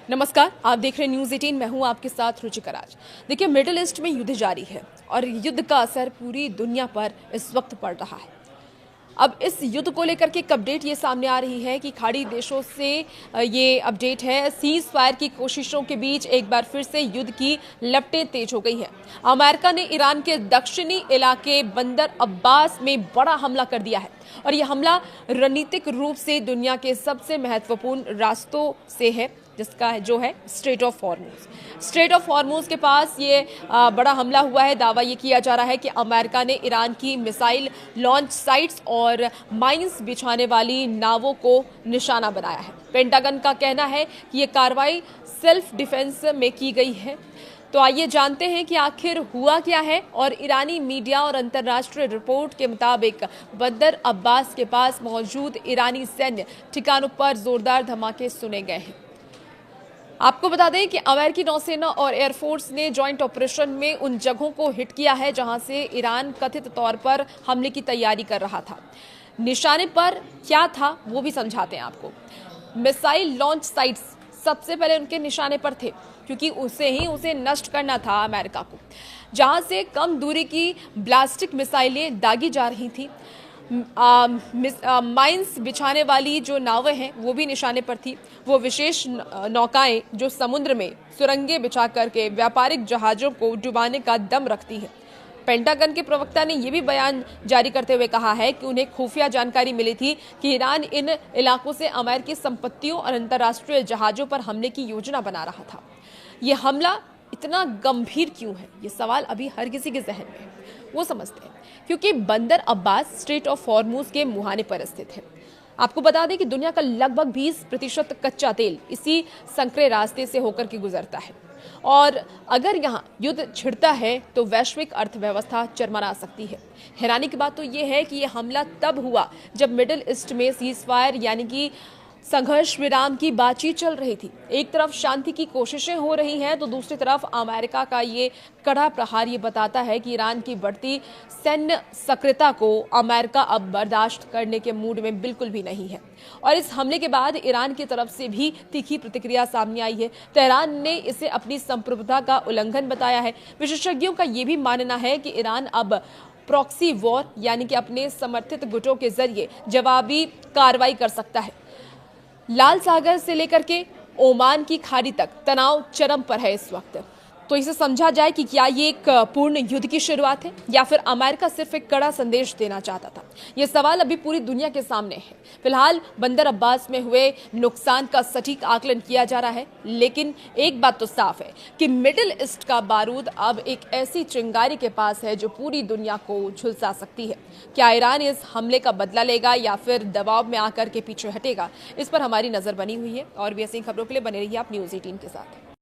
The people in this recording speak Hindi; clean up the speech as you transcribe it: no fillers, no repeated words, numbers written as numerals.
नमस्कार, आप देख रहे हैं न्यूज़ 18। मैं हूं आपके साथ रुचिका राज। देखिए, मिडिल ईस्ट में युद्ध जारी है और युद्ध का असर पूरी दुनिया पर इस वक्त पड़ रहा है। अब इस युद्ध को लेकर के एक अपडेट ये सामने आ रही है कि खाड़ी देशों से ये अपडेट है, सीज फायर की कोशिशों के बीच एक बार फिर से युद्ध की लपटें तेज हो गई हैं। अमेरिका ने ईरान के दक्षिणी इलाके बंदर अब्बास में बड़ा हमला कर दिया है और यह हमला रणनीतिक रूप से दुनिया के सबसे महत्वपूर्ण रास्तों से है, जिसका जो है straight of Hormuz. Straight of Hormuz के पास ये बड़ा हमला हुआ है। दावा ये किया जा रहा है कि अमेरिका ने ईरान की मिसाइल लॉन्च साइट्स और माइंस बिछाने वाली नावों को निशाना बनाया है। पेंटागन का कहना है कि ये कार्रवाई सेल्फ डिफेंस में की गई है। तो आइए जानते हैं कि आखिर हुआ क्या है। और ईरानी मीडिया और अंतर्राष्ट्रीय रिपोर्ट के मुताबिक बंदर अब्बास के पास मौजूद ईरानी सैन्य ठिकानों पर जोरदार धमाके सुने गए हैं। आपको बता दें कि अमेरिकी नौसेना और एयरफोर्स ने जॉइंट ऑपरेशन में उन जगहों को हिट किया है जहां से ईरान कथित तौर पर हमले की तैयारी कर रहा था। निशाने पर क्या था वो भी समझाते हैं आपको। मिसाइल लॉन्च साइट्स सबसे पहले उनके निशाने पर थे, क्योंकि उसे नष्ट करना था अमेरिका को, जहां से कम दूरी की ब्लास्टिक मिसाइलें दागी जा रही थी। माइंस बिछाने वाली जो नावें हैं वो भी निशाने पर थी। वो विशेष नौकाएं जो समुद्र में सुरंगें बिछा करके व्यापारिक जहाजों को डुबाने का दम रखती हैं। पेंटागन के प्रवक्ता ने यह भी बयान जारी करते हुए कहा है कि उन्हें खुफिया जानकारी मिली थी कि ईरान इन इलाकों से अमेरिकी संपत्तियों और अंतर्राष्ट्रीय जहाजों पर हमले की योजना बना रहा था। ये हमला इतना गंभीर क्यों है, ये सवाल अभी हर किसी के जहन में है। वो समझते हैं क्योंकि बंदर अब्बास स्ट्रेट ऑफ हॉर्मुज के मुहाने पर स्थित है। आपको बता दें कि दुनिया का लगभग 20% कच्चा तेल इसी संकरे रास्ते से होकर के गुजरता है और अगर यहाँ युद्ध छिड़ता है तो वैश्विक अर्थव्यवस्था चरमरा सकती है। हैरानी की बात तो ये है कि यह हमला तब हुआ जब मिडिल ईस्ट में सीज फायर यानी कि संघर्ष विराम की बातचीत चल रही थी। एक तरफ शांति की कोशिशें हो रही हैं तो दूसरी तरफ अमेरिका का ये कड़ा प्रहार ये बताता है कि ईरान की बढ़ती सैन्य सक्रियता को अमेरिका अब बर्दाश्त करने के मूड में बिल्कुल भी नहीं है। और इस हमले के बाद ईरान की तरफ से भी तीखी प्रतिक्रिया सामने आई है। तेहरान ने इसे अपनी संप्रभुता का उल्लंघन बताया है। विशेषज्ञों का ये भी मानना है कि ईरान अब प्रॉक्सी वॉर यानी कि अपने समर्थित गुटों के जरिए जवाबी कार्रवाई कर सकता है। लाल सागर से लेकर के ओमान की खाड़ी तक तनाव चरम पर है इस वक्त। तो इसे समझा जाए कि क्या ये एक पूर्ण युद्ध की शुरुआत है या फिर अमेरिका सिर्फ एक कड़ा संदेश देना चाहता था। ये सवाल अभी पूरी दुनिया के सामने है। फिलहाल बंदर अब्बास में हुए नुकसान का सटीक आकलन किया जा रहा है, लेकिन एक बात तो साफ है कि मिडिल ईस्ट का बारूद अब एक ऐसी चिंगारी के पास है जो पूरी दुनिया को झुलसा सकती है। क्या ईरान इस हमले का बदला लेगा या फिर दबाव में आकर के पीछे हटेगा, इस पर हमारी नजर बनी हुई है। और भी ऐसी खबरों के लिए बने रहिए आप न्यूज़ 18 के साथ।